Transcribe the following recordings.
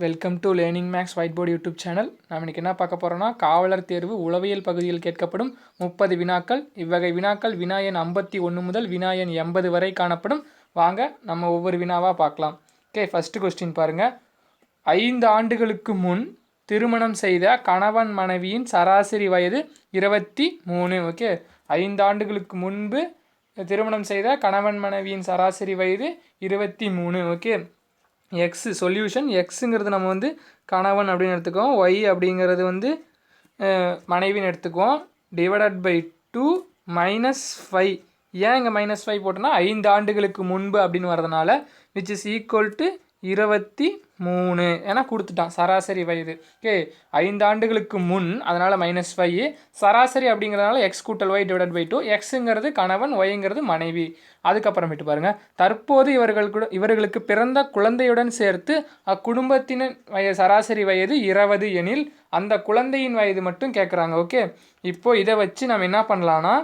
Welcome to learning maths white board YouTube channel. நாம் இன்றைக்கி என்ன பார்க்க போகிறோம்னா, காவலர் தேர்வு உளவியல் பகுதியில் கேட்கப்படும் 30 வினாக்கள். இவ்வகை வினாக்கள் வினா எண் 51 முதல் வினா எண் 80 வரை காணப்படும். வாங்க நம்ம ஒவ்வொரு வினாவாக பார்க்கலாம். ஓகே, ஃபஸ்ட்டு கொஸ்டின் பாருங்கள். 5 ஆண்டுகளுக்கு முன் திருமணம் செய்த கணவன் மனைவியின் சராசரி வயது 23. ஓகே, 5 ஆண்டுகளுக்கு முன்பு திருமணம் செய்த கணவன் மனைவியின் சராசரி வயது 23. Okay, X solution. எக்ஸுங்கிறது நம்ம வந்து கணவன் அப்படின்னு எடுத்துக்குவோம், ஒய் அப்படிங்கிறது வந்து மனைவின்னு எடுத்துக்குவோம். Divided by 2 -5. ஏன் இங்கே -5 போட்டோன்னா 5 ஆண்டுகளுக்கு முன்பு அப்படின்னு வரதுனால விச் இஸ் ஈக்குவல் டு 23 ஏன்னா கொடுத்துட்டான் சராசரி வயது. ஓகே, 5 ஆண்டுகளுக்கு முன், அதனால் -5. சராசரி அப்படிங்கிறதுனால எக்ஸ் கூட்டல் ஒய் டிவைடட் பை 2. எக்ஸுங்கிறது கணவன், ஒய்ங்கிறது மனைவி. அதுக்கப்புறமேட்டு பாருங்கள், தற்போது இவர்களுக்கு பிறந்த குழந்தையுடன் சேர்த்து அக்குடும்பத்தின் சராசரி வயது 20 எனில் அந்த குழந்தையின் வயது மட்டும் கேட்குறாங்க. ஓகே, இப்போது இதை வச்சு நம்ம என்ன பண்ணலான்னா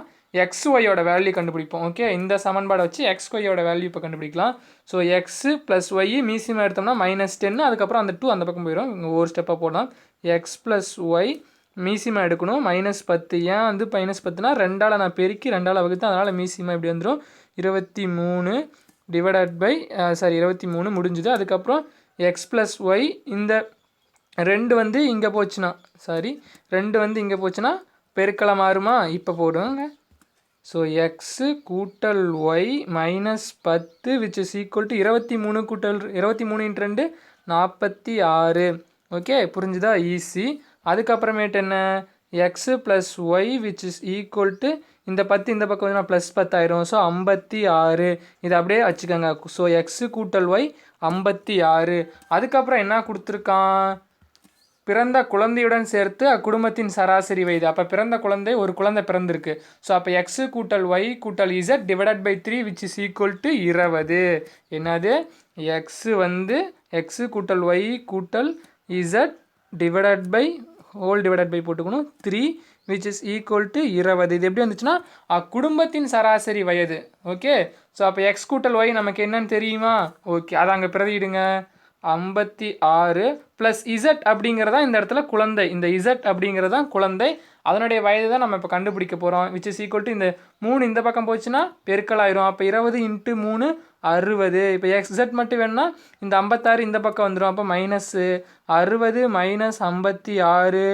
எக்ஸ் ஒய்யோட வேல்யூ கண்டுபிடிப்போம். ஓகே, இந்த சமன்பாடை வச்சு எக்ஸ் ஒய்யோட வேல்யூ இப்போ கண்டுபிடிக்கலாம். ஸோ எக்ஸு ப்ளஸ் ஒய் மீசியமாக எடுத்தோம்னா -10, அதுக்கப்புறம் அந்த 2 அந்த பக்கம் போயிடும். இங்கே ஒரு ஸ்டெப்பாக போடலாம். எக்ஸ் ப்ளஸ் ஒய் மீசியமாக எடுக்கணும். -10. ஏன் வந்து -10னா 2ஆல் நான் பெருக்கி 2ஆல் வகுத்து, அதனால் மீசியமாக இப்படி வந்துடும். 23 டிவைடட் பை 23 முடிஞ்சுது. அதுக்கப்புறம் எக்ஸ் ப்ளஸ் ஒய் இந்த 2 வந்து இங்கே போச்சுன்னா 2 வந்து இங்கே போச்சுன்னா பெருக்கலை மாறுமா? இப்போ போடுவாங்க. ஸோ எக்ஸு கூட்டல் Y -10 which is equal to 23 கூட்டல் 23 × 2 46. ஓகே, புரிஞ்சுதா? ஈஸி. அதுக்கப்புறமேட்டு என்ன, X plus Y which is equal to இந்த 10 இந்த பக்கம் வந்து +10 ஆயிரும். ஸோ 56. இதை அப்படியே வச்சுக்கோங்க. ஸோ எக்ஸு கூட்டல் ஒய் 56. அதுக்கப்புறம் என்ன கொடுத்துருக்கான், பிறந்த குழந்தையுடன் சேர்த்து அக்குடும்பத்தின் சராசரி வயது. அப்போ பிறந்த குழந்தை, ஒரு குழந்தை பிறந்திருக்கு. ஸோ அப்போ எக்ஸு கூட்டல் ஒய் கூட்டல் Z divided by 3 which is equal to 20. என்னது, எக்ஸு வந்து எக்ஸு கூட்டல் ஒய் கூட்டல் Z divided by whole divided by போட்டுக்கணும் 3 விச் இஸ் ஈக்குவல் டு 20. இது எப்படி வந்துச்சுன்னா அக்குடும்பத்தின் சராசரி வயது. ஓகே, ஸோ அப்போ எக்ஸ் கூட்டல் ஒய் நமக்கு என்னன்னு தெரியுமா? ஓகே, அதை அங்கே பிரதியிடுங்க. 56 ப்ளஸ் இசட் அப்படிங்கிறதா இந்த இடத்துல குழந்தை. இந்த இசட் அப்படிங்கிறதான் குழந்தை, அதனுடைய வயது தான் நம்ம இப்போ கண்டுபிடிக்க போகிறோம். விச் இஸ் ஈக்குவல் டு இந்த 3 இந்த பக்கம் போச்சுன்னா பெருக்கலாயிரும். அப்போ 20 × 3 60. இப்போ எக்ஸட் மட்டும் வேணும்னா இந்த 56 இந்த பக்கம் வந்துடும். அப்போ -60 -56.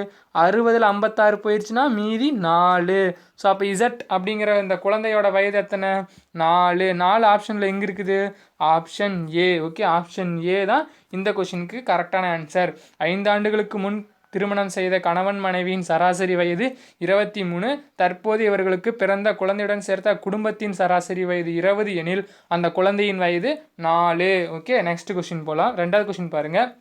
60ல் 56 போயிடுச்சுன்னா மீதி 4. ஸோ அப்போ இசட் அப்படிங்கிற இந்த குழந்தையோட வயது எத்தனை? 4. 4 ஆப்ஷனில் எங்கே இருக்குது? Option A. Okay, option A தான் இந்த கொஷினுக்கு கரெக்டான ஆன்சர். 5 ஆண்டுகளுக்கு முன் திருமணம் செய்த கணவன் மனைவியின் சராசரி வயது 23. தற்போது இவர்களுக்கு பிறந்த குழந்தையுடன் சேர்த்த குடும்பத்தின் சராசரி வயது 20 எனில் அந்த குழந்தையின் வயது 4. ஓகே, நெக்ஸ்ட் கொஸ்டின் போகலாம். 2வது கொஸ்டின் பாருங்கள்.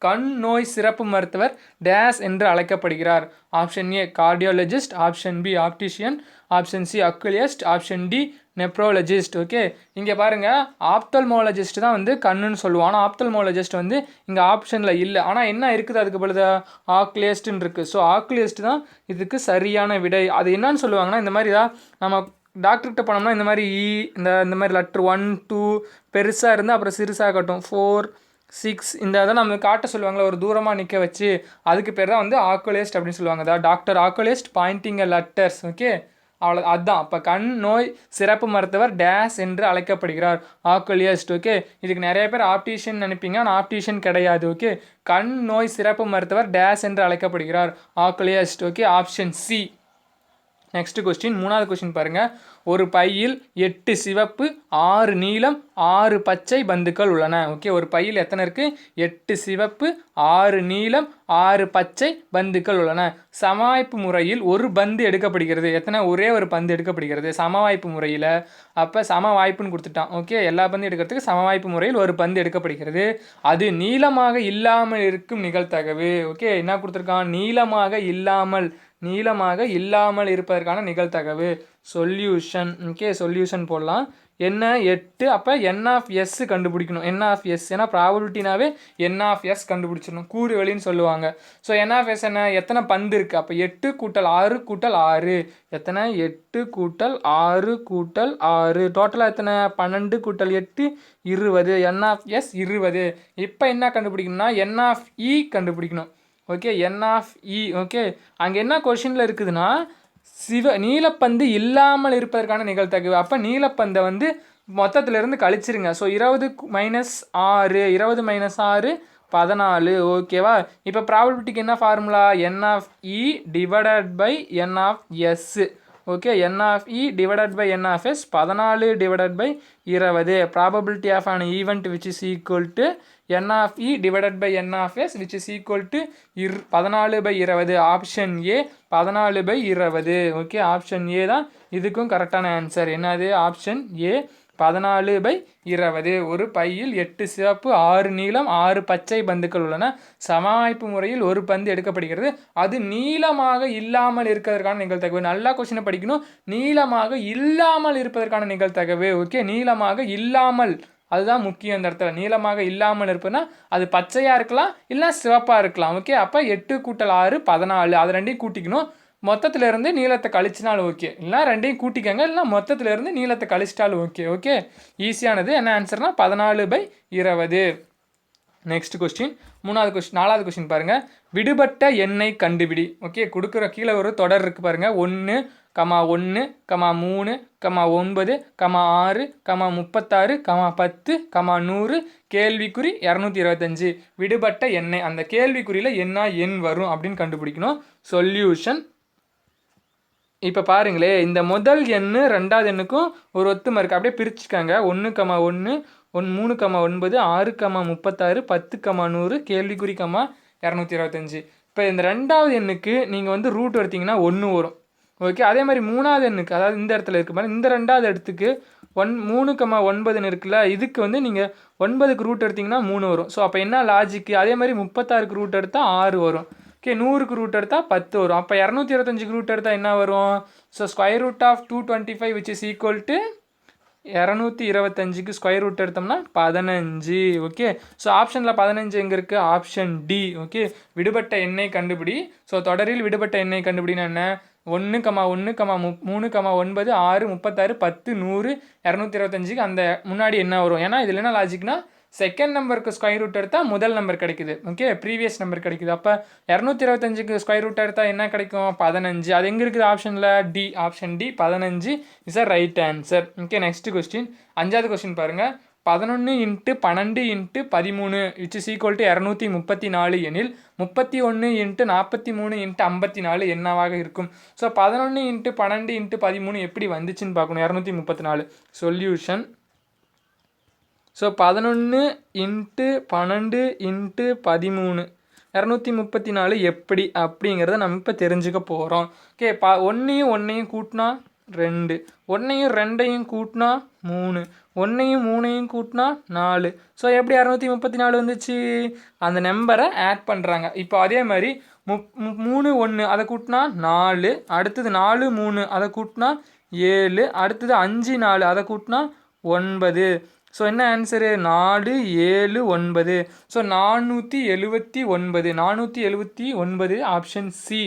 கண் நோய் சிறப்பு மருத்துவர் டேஸ் என்று அழைக்கப்படுகிறார். Option A cardiologist, option B optician, option C oculist, option D nephrologist. Okay, இங்கே பாருங்கள், ஆப்தல்மாலஜிஸ்ட் தான் வந்து கண்ணுன்னு சொல்லுவோம். ஆனால் ஆப்தல்மாலஜிஸ்ட் வந்து இங்கே ஆப்ஷனில் இல்லை. ஆனால் என்ன இருக்குது அதுக்கு பொழுது ஆக்குலியஸ்ட்னு இருக்குது. ஸோ ஆக்குலியஸ்ட் தான் இதுக்கு சரியான விடை. அது என்னன்னு சொல்லுவாங்கன்னா, இந்த மாதிரி தான் நம்ம டாக்டர்கிட்ட போனோம்னா இந்த மாதிரி இந்த மாதிரி லெட்ரு 1 2 பெருசாக இருந்தால் அப்புறம் சிறுசாக கட்டும் 4 6 இந்த இதை நம்ம காட்ட சொல்லுவாங்களே, ஒரு தூரமாக நிற்க வச்சு, அதுக்கு பேர் தான் வந்து ஆக்குலிஸ்ட் அப்படின்னு சொல்லுவாங்க. அதாவது டாக்டர் ஆக்குலிஸ்ட் பாயிண்டிங் லெட்டர்ஸ். ஓகே, அவ்வளோ அதுதான். அப்போ கண் நோய் சிறப்பு மருத்துவர் டேஸ் என்று அழைக்கப்படுகிறார், ஆக்குலியஸ்ட். ஓகே, இதுக்கு நிறைய பேர் ஆப்டிஷியன் நினைப்பீங்க, ஆனால் ஆப்டிஷியன் கிடையாது. ஓகே, கண் நோய் சிறப்பு மருத்துவர் டேஸ் என்று அழைக்கப்படுகிறார், oculist. Okay, option C. Next question, 3வது கொஸ்டின் பாருங்கள். ஒரு பையில் 8 சிவப்பு 6 நீலம் 6 பச்சை பந்துக்கள் உள்ளன. ஓகே, ஒரு பையில் எத்தனை இருக்குது? 8 சிவப்பு 6 நீலம் 6 பச்சை பந்துக்கள் உள்ளன. சமவாய்ப்பு முறையில் ஒரு பந்து எடுக்கப்படுகிறது. எத்தனை? ஒரே ஒரு பந்து எடுக்கப்படுகிறது சமவாய்ப்பு முறையில். அப்போ சம வாய்ப்புன்னு கொடுத்துட்டான். ஓகே, எல்லா பந்து எடுக்கிறதுக்கு சமவாய்ப்பு முறையில் ஒரு பந்து எடுக்கப்படுகிறது. அது நீளமாக இல்லாமல் இருக்கும் நிகழ்தகவு. ஓகே, என்ன கொடுத்துருக்கான்? நீளமாக இல்லாமல் இருப்பதற்கான நிகழ்தகவு சொல்யூஷன். ஓகே, சொல்யூஷன் போடலாம். என்ன 8, அப்போ என் ஆஃப் எஸ் கண்டுபிடிக்கணும். என் ஆஃப் எஸ் ஏன்னா ப்ராபபிலிட்டினாவே என் ஆஃப் எஸ் கண்டுபிடிச்சிடணும், கூறு வெளின்னு சொல்லுவாங்க. ஸோ என் ஆஃப் எஸ் என்ன, எத்தனை பந்து இருக்குது, அப்போ 8 கூட்டல் 6 கூட்டல் 6 எத்தனை, 8 கூட்டல் 6 கூட்டல் 6 டோட்டலாக எத்தனை, 12 கூட்டல் 8 20. N of S 20. இப்போ என்ன கண்டுபிடிக்கணும்னா என் ஆஃப் இ கண்டுபிடிக்கணும். Okay, N of E. Okay, அங்கே என்ன கொஷினில் இருக்குதுன்னா நீலப்பந்து இல்லாமல் இருப்பதற்கான நிகழ்தகவு. அப்போ நீலப்பந்தை வந்து மொத்தத்திலிருந்து கழிச்சிருங்க. So 20 minus 6, 20 minus 6 14. ஓகேவா, இப்போ ப்ராபபிலிட்டிக்கு என்ன formula, N of E divided by N of S. Okay, N of E divided by N of S 14 divided by 20. Probability of an event which is equal to N of E divided by N of S which is equal to 14/20. Option A 14/20. Okay, option A தான் இதுக்கும் கரெக்டான answer. என்னது, option A 14/20. ஒரு பையில் 8 சிவப்பு 6 நீலம் 6 பச்சை பந்துக்கள் உள்ளன. சமவாய்ப்பு முறையில் ஒரு பந்து எடுக்கப்படுகிறது. அது நீளமாக இல்லாமல் இருக்கிறதற்கான நிகழ்தகவு. நல்லா கொஸ்டினை படிக்கணும். நீளமாக இல்லாமல் இருப்பதற்கான நிகழ்தகவு. ஓகே, நீளமாக இல்லாமல், அதுதான் முக்கியம் இந்த இடத்துல. நீளமாக இல்லாமல் இருப்பதுன்னா அது பச்சையாக இருக்கலாம் இல்லை சிவப்பாக இருக்கலாம். ஓகே, அப்போ 8 கூட்டல் 6 14. அது ரெண்டையும் கூட்டிக்கணும். மொத்தத்திலேருந்து நீளத்தை கழிச்சினாலும் ஓகே, இல்லை ரெண்டையும் கூட்டிக்கங்க, இல்லை மொத்தத்திலேருந்து நீளத்தை கழிச்சிட்டாலும் ஓகே. ஓகே, ஈஸியானது. என்ன ஆன்சர்னா 14/20. நெக்ஸ்ட் கொஸ்டின், 4வது கொஸ்டின் பாருங்கள். விடுபட்ட எண்ணை கண்டுபிடி. ஓகே, கொடுக்குற கீழே ஒரு தொடர் இருக்குது பாருங்கள். 1, 1, 3, 9, 6, 36, 10, 100, கேள்விக்குறி 225. விடுபட்ட எண்ணெய், அந்த கேள்விக்குறியில் என்ன எண் வரும் அப்படின்னு கண்டுபிடிக்கணும். சொல்யூஷன் இப்போ பாருங்களே, இந்த முதல் எண்ணு ரெண்டாவது எண்ணுக்கும் ஒரு ஒத்துமை இருக்குது. அப்படியே பிரிச்சுக்காங்க. 1, 1, 3, 9, 6, 36, 10, 100, கேள்விக்குறி 225. இப்போ இந்த ரெண்டாவது எண்ணுக்கு நீங்கள் வந்து ரூட் எடுத்தீங்கன்னா 1 வரும். ஓகே, அதே மாதிரி மூணாவது எண்ணுக்கு, அதாவது இந்த இடத்துல இருக்கு பாருங்க, இந்த ரெண்டாவது இடத்துக்கு 3, 9 இருக்குல்ல, இதுக்கு வந்து நீங்கள் 9க்கு ரூட் எடுத்திங்கன்னா 3 வரும். ஸோ அப்போ என்ன லாஜிக்கு, அதே மாதிரி 36க்கு ரூட் எடுத்தால் 6 வரும். ஓகே, 100க்கு ரூட் எடுத்தால் 10 வரும். அப்போ 225க்கு ரூட் எடுத்தால் என்ன வரும், so square root of 225 which is equal to 225க்கு ஸ்கொயர் ரூட் எடுத்தோம்னா 15. ஓகே, ஸோ ஆப்ஷனில் 15 எங்கே இருக்குது, ஆப்ஷன் டி. ஓகே, விடுபட்ட எண்ணை கண்டுபிடி. ஸோ தொடரில் விடுபட்ட எண்ணை கண்டுபிடினா என்ன, 1, 1, 3, 9, 6, 36, 10, 100, 225க்கு அந்த முன்னாடி என்ன வரும். ஏன்னா இதில் என்ன லாஜிக்னா செகண்ட் நம்பருக்கு ஸ்கொயர் ரூட் எடுத்தால் முதல் நம்பர் கிடைக்குது. ஓகே, ப்ரீவியஸ் நம்பர் கிடைக்குது. அப்போ 225க்கு ஸ்கொயர் ரூட் எடுத்தால் என்ன கிடைக்கும், 15. அது எங்கே இருக்குது, ஆப்ஷனில் D. Option D 15 is a right answer. Okay, next question, 5வது கொஸ்டின் பாருங்கள். 11 × 12 × 13 which is equal to 234 எனில் 31 × 43 × 54 என்னவாக இருக்கும். ஸோ 11 × 12 × 13 எப்படி வந்துச்சுன்னு பார்க்கணும். 234. சொல்யூஷன், ஸோ 11 × 12 × 13 234 எப்படி அப்படிங்கிறத நம்ம இப்போ தெரிஞ்சுக்க போகிறோம். ஓகே, 1 கூட்டினா 2, 1 கூட்டினா 3, 1 கூட்டினா 4. ஸோ எப்படி 234 வந்துச்சு, அந்த நம்பரை ஆட் பண்ணுறாங்க. இப்போ அதே மாதிரி 3, 1 அதை கூட்டினா 4, அடுத்தது 4, 3 அதை கூட்டினா 7, அடுத்தது 5, 4 அதை கூட்டினா 9. ஸோ என்ன answer, 4, 7, 9. So 479. 479 option C.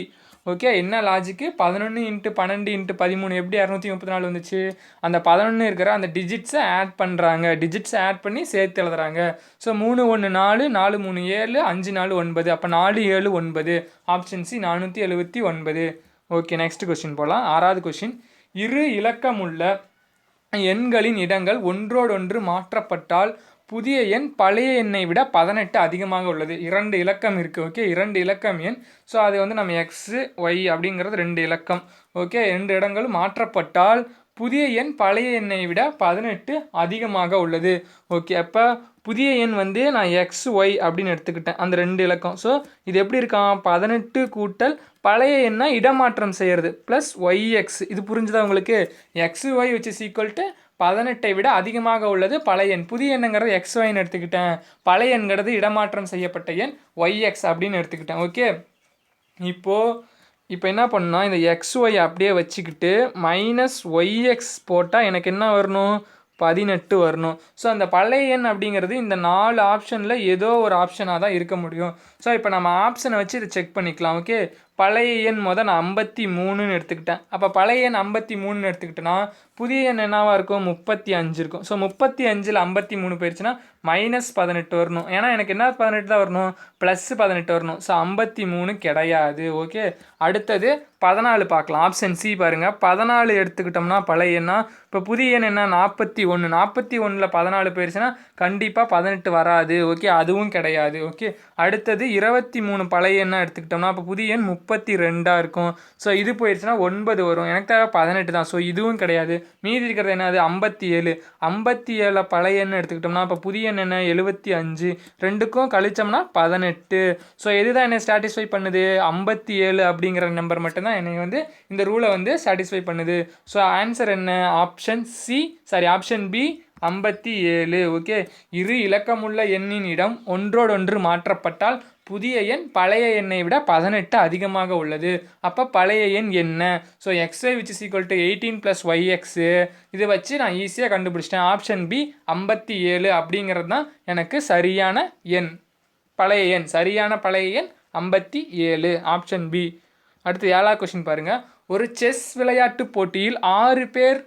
Okay, என்ன லாஜிக்கு, 11 × 12 × 13 எப்படி 234 வந்துச்சு, அந்த 11 இருக்கிற அந்த டிஜிட்ஸை ஆட் பண்ணுறாங்க. டிஜிட்ஸை ஆட் பண்ணி சேர்த்து எழுதுறாங்க. ஸோ 3, 1, 4, 4, 3, 7, 5, 4, 9. அப்போ 4, 7, 9. Option C 479. Okay, next question போகலாம். 6வது கொஸ்டின், இரு இலக்கமுள்ள எண்களின் இடங்கள் ஒன்றோடொன்று மாற்றப்பட்டால் புதிய எண் பழைய எண்ணை விட 18 அதிகமாக உள்ளது. 2 இலக்கம் இருக்குது. ஓகே, 2 இலக்கம் எண். ஸோ அது வந்து நம்ம எக்ஸ் ஒய் அப்படிங்கிறது 2 இலக்கம். ஓகே, 2 இடங்களும் மாற்றப்பட்டால் புதிய எண் பழைய எண்ணை விட 18 அதிகமாக உள்ளது. ஓகே, அப்போ புதிய எண் வந்து நான் எக்ஸ் ஒய் அப்படின்னு எடுத்துக்கிட்டேன், அந்த 2 இலக்கம். ஸோ இது எப்படி இருக்கான், 18 கூட்டல் பழைய எண்ணை இடமாற்றம் செய்கிறது ப்ளஸ் ஒய்எக்ஸ். இது புரிஞ்சுதா உங்களுக்கு, X Y which is equal to 18 விட அதிகமாக உள்ளது பழைய எண். புதிய எண்ணுங்கிறது எக்ஸ் ஒய்ன்னு எடுத்துக்கிட்டேன், பழைய எண்கிறது இடமாற்றம் செய்யப்பட்ட எண் ஒய்எக்ஸ் அப்படின்னு எடுத்துக்கிட்டேன். ஓகே, இப்போ என்ன பண்ணால் இந்த எக்ஸ் ஒய் அப்படியே வச்சுக்கிட்டு மைனஸ் ஒய்எக்ஸ் போட்டால் எனக்கு என்ன வரணும், 18 வரணும். ஸோ அந்த பழைய எண் அப்படிங்கிறது இந்த 4 ஆப்ஷனில் ஏதோ ஒரு ஆப்ஷனாக தான் இருக்க முடியும். ஸோ இப்போ நம்ம ஆப்ஷனை வச்சு இதை செக் பண்ணிக்கலாம். ஓகே, பழைய எண் நான் 53ன்னு எடுத்துக்கிட்டேன். அப்போ பழைய எண் 53ன்னு எடுத்துக்கிட்டேன்னா புதிய எண் என்னவா இருக்கும்? 35 இருக்கும். ஸோ 35ல் 53 போயிடுச்சுன்னா -18 வரணும். ஏன்னா எனக்கு என்ன 18 தான் வரணும், +18 வரணும். ஸோ 53 கிடையாது. ஓகே, அடுத்தது 14 பார்க்கலாம். ஆப்ஷன் சி பாருங்கள். 14 எடுத்துக்கிட்டோம்னா பழைய எண்ணா, இப்போ புதிய எண் என்ன 41. 41ல் 14 போயிடுச்சுன்னா கண்டிப்பாக 18 வராது. ஓகே, அதுவும் கிடையாது. ஓகே, அடுத்தது 23 பழைய எண்ணா எடுத்துக்கிட்டோம்னா அப்போ புதிய எண் 32 இருக்கும். ஸோ இது போயிடுச்சுன்னா 9 வரும். எனக்கு தேவை 18 தான். ஸோ இதுவும் கிடையாது. மீதி இருக்கிறது என்னது? 57. 57 பழைய எண் எடுத்துக்கிட்டோம்னா அப்போ புதிய எண் என்ன? 75. ரெண்டுக்கும் கழிச்சோம்னா 18. ஸோ எதுதான் என்னை சாட்டிஸ்ஃபை பண்ணுது? 57 அப்படிங்கிற நம்பர் மட்டும்தான் என்னை வந்து இந்த ரூலை வந்து சாட்டிஸ்ஃபை பண்ணுது. ஸோ ஆன்சர் என்ன? Option B 57. ஓகே, இரு இலக்கமுள்ள எண்ணின் இடம் ஒன்றோடொன்று மாற்றப்பட்டால் புதிய எண் பழைய எண்ணை விட 18 அதிகமாக உள்ளது. அப்போ பழைய எண் என்ன? So xy which is equal to 18 + yx இதை வச்சு நான் ஈஸியாக கண்டுபிடிச்சிட்டேன். ஆப்ஷன் பி 57 அப்படிங்கிறது தான் எனக்கு சரியான எண், பழைய எண். சரியான பழைய எண் 57, ஆப்ஷன் பி. அடுத்து 7வது கொஸ்டின் பாருங்கள். ஒரு செஸ் விளையாட்டு போட்டியில் 6 பேர்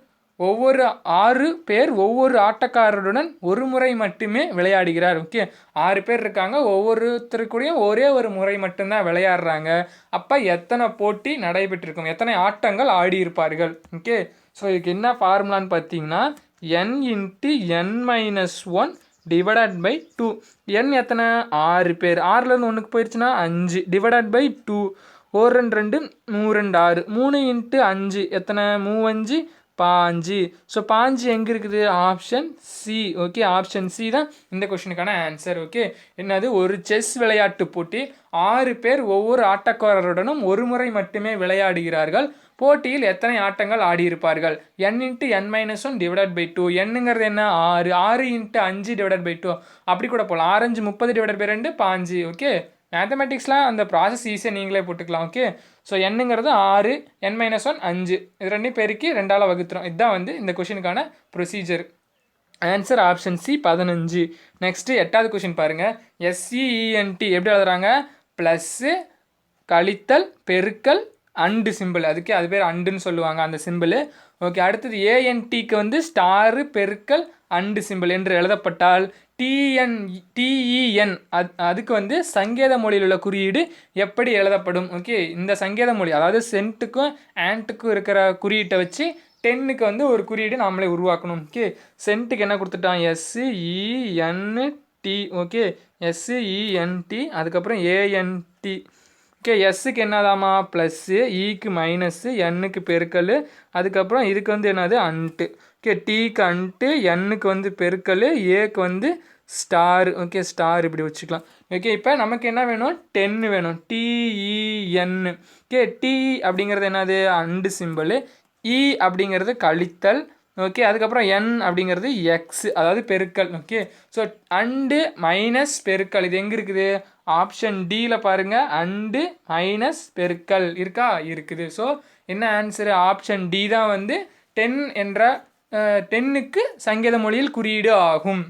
ஒவ்வொரு ஆட்டக்காரருடன் ஒரு முறை மட்டுமே விளையாடுகிறார். ஓகே, 6 பேர் இருக்காங்க, ஒவ்வொருத்தருக்கூடையும் ஒரே ஒரு முறை மட்டும்தான் விளையாடுறாங்க. அப்போ எத்தனை போட்டி நடைபெற்றிருக்கும், எத்தனை ஆட்டங்கள் ஆடியிருப்பார்கள்? ஓகே, ஸோ இதுக்கு என்ன ஃபார்முலான்னு பார்த்தீங்கன்னா n × n-1 / 2. n எத்தனை? 6 பேர். 6லேருந்து 1க்கு போயிடுச்சுன்னா 5 / 2. 1 2 2 3 2 6 3 × 5 எத்தனை? 3 5. ஸோ 5 எங்கே இருக்குது? Option C. Okay, option C தான் இந்த கொஸ்டினுக்கான ஆன்சர். ஓகே, என்னது? ஒரு செஸ் விளையாட்டு போட்டி 6 பேர் ஒவ்வொரு ஆட்டக்காரருடனும் ஒரு முறை மட்டுமே விளையாடுகிறார்கள். போட்டியில் எத்தனை ஆட்டங்கள் ஆடியிருப்பார்கள்? n × n-1 / 2. என்னங்கிறது என்ன? 6. 6 × 5 / 2 அப்படி கூட போகலாம். 6 5 30 / 2 5. ஓகே, மேத்தமெட்டிக்ஸ்லாம் அந்த ப்ராசஸ் ஈஸியாக நீங்களே போட்டுக்கலாம். ஓகே, ஸோ என்னங்கிறது 6, n-1 5, இது ரெண்டையும் பெருக்கி 2ஆல் வகுத்துறோம். இதுதான் வந்து இந்த கொஷினுக்கான procedure. Answer option C 15. Next 8வது கொஷின் பாருங்கள். SEENT எப்படி எழுதுறாங்க? ப்ளஸ்ஸு, கழித்தல், பெருக்கல், அண்டு சிம்பிள். அதுக்கு அது பேர் அண்டுன்னு சொல்லுவாங்க அந்த சிம்பிள். ஓகே, அடுத்தது ANTக்கு வந்து ஸ்டாரு, பெருக்கல், அண்டு சிம்பிள் என்று எழுதப்பட்டால் TEN அதுக்கு வந்து சங்கேத மொழியில் உள்ள குறியீடு எப்படி எழுதப்படும்? ஓகே, இந்த சங்கேத மொழி அதாவது சென்ட்டுக்கும் ஆண்ட்டுக்கும் இருக்கிற குறியீட்டை வச்சு 10க்கு வந்து ஒரு குறியீடு நாமளே உருவாக்கணும். ஓகே, சென்ட்டுக்கு என்ன கொடுத்துட்டான்? SENT. ஓகே, SENT, அதுக்கப்புறம் ANT. ஓகே, எஸ்ஸுக்கு என்னதாமா? ப்ளஸ்ஸு, ஈக்கு மைனஸ்ஸு, எண்ணுக்கு பெருக்கல், அதுக்கப்புறம் இதுக்கு வந்து என்னது? அன்ட்டு. ஓகே, டீக்கு அன்ட்டு, எண்ணுக்கு வந்து பெருக்கல், ஏக்கு வந்து ஸ்டார். ஓகே, ஸ்டார் இப்படி வச்சுக்கலாம். ஓகே, இப்போ நமக்கு என்ன வேணும்? 10 வேணும். TEN. ஓகே, டி அப்படிங்கிறது என்னது? And simple. இ அப்படிங்கிறது கழித்தல். ஓகே, அதுக்கப்புறம் என் அப்படிங்கிறது எக்ஸ், அதாவது பெருக்கல். ஓகே, ஸோ அண்டு மைனஸ் பெருக்கல் இது எங்கே இருக்குது? ஆப்ஷன் டியில் பாருங்கள். அண்டு மைனஸ் பெருக்கல் இருக்கா? இருக்குது. ஸோ என்ன ஆன்சரு? ஆப்ஷன் டி தான் வந்து 10 என்ற 10க்கு சங்கேத மொழியில் குறியீடு ஆகும்.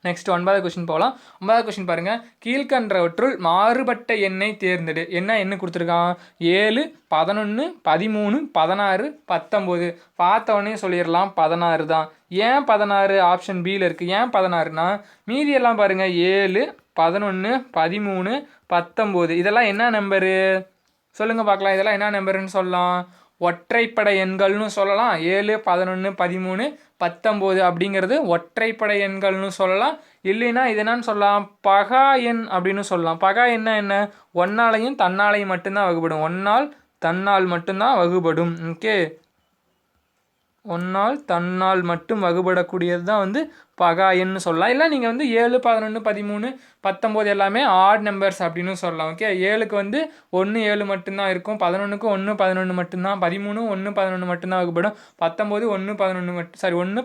நெக்ஸ்ட் 9வது கொஸ்டின் போகலாம். 9வது கொஸ்டின் பாருங்கள். கீழ்கண்டவற்றுள் மாறுபட்ட எண்ணை தேர்ந்தெடு. என்ன எண்ணு கொடுத்துருக்கான்? 7, 11, 13, 16, 19. பார்த்த உடனே சொல்லிடலாம் 16 தான். ஏன் 16? ஆப்ஷன் பியில் இருக்குது. ஏன் 16னா மீதியெல்லாம் பாருங்கள். 7, 11, 13, 19 இதெல்லாம் என்ன நம்பரு சொல்லுங்கள் பார்க்கலாம். இதெல்லாம் என்ன நம்பருன்னு சொல்லலாம்? ஒற்றைப்படை எண்கள்னு சொல்லலாம். 7, 11, 13, 19 அப்படிங்கிறது ஒற்றைப்படை எண்கள்னு சொல்லலாம். இல்லைன்னா இது என்னன்னு சொல்லலாம்? பகா எண் அப்படின்னு சொல்லலாம். பகா எண்ணா என்ன? ஒன்னாலையும் தன்னாலையும் மட்டும்தான் வகுப்படும். ஒன்னால் தன்னால் மட்டும்தான் வகுப்படும். ஓகே, ஒன்னால் தன்னால் மட்டும் வகுபடக்கூடியது தான் வந்து பகா எண்ணு சொல்லலாம். இல்லை நீங்கள் வந்து 7, 11, 13, 19 எல்லாமே ஆட் நம்பர்ஸ் அப்படின்னு சொல்லலாம். ஓகே, 7க்கு வந்து 1, 7 மட்டும்தான் இருக்கும். 11க்கு 1, 11 மட்டும்தான். 13, 1, 11 மட்டும்தான் வகுப்படும். 19, 1,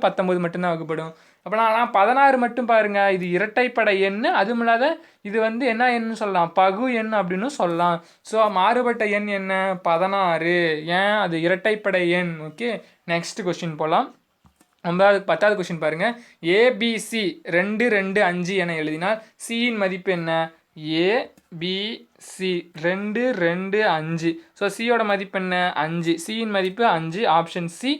19 மட்டும்தான் வகுப்படும். அப்போ ஆனால் 16 மட்டும் பாருங்கள். இது இரட்டைப்படை எண். அதுவும் இல்லாத இது வந்து என்ன எண்ணு சொல்லலாம்? பகு எண் அப்படின்னு சொல்லலாம். ஸோ மாறுபட்ட எண் என்ன? 16. ஏன்? அது இரட்டைப்படை எண். ஓகே, நெக்ஸ்ட் கொஸ்டின் போகலாம். பத்தாவது கொஸ்டின் பாருங்க. ஏபிசி 2 2 5 என எழுதினால் சியின் மதிப்பு என்ன? ஏபிசி 2 2 5. ஸோ சியோட மதிப்பு என்ன? 5. சியின் மதிப்பு 5. Option C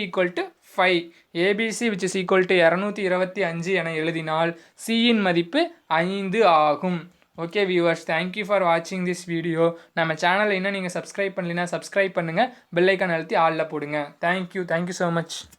equal to 5. ABC which is equal to 225 என எழுதினால் சியின் மதிப்பு 5 ஆகும். ஓகே வியூவர்ஸ், தேங்க்யூ ஃபார் வாட்சிங் திஸ் வீடியோ. நம்ம சேனலை இன்னும் நீங்கள் சப்ஸ்கிரைப் பண்ணலைன்னா சப்ஸ்கிரைப் பண்ணுங்கள். பெல் ஐக்கான் அழுத்தி ஆளில் போடுங்க. Thank you so much.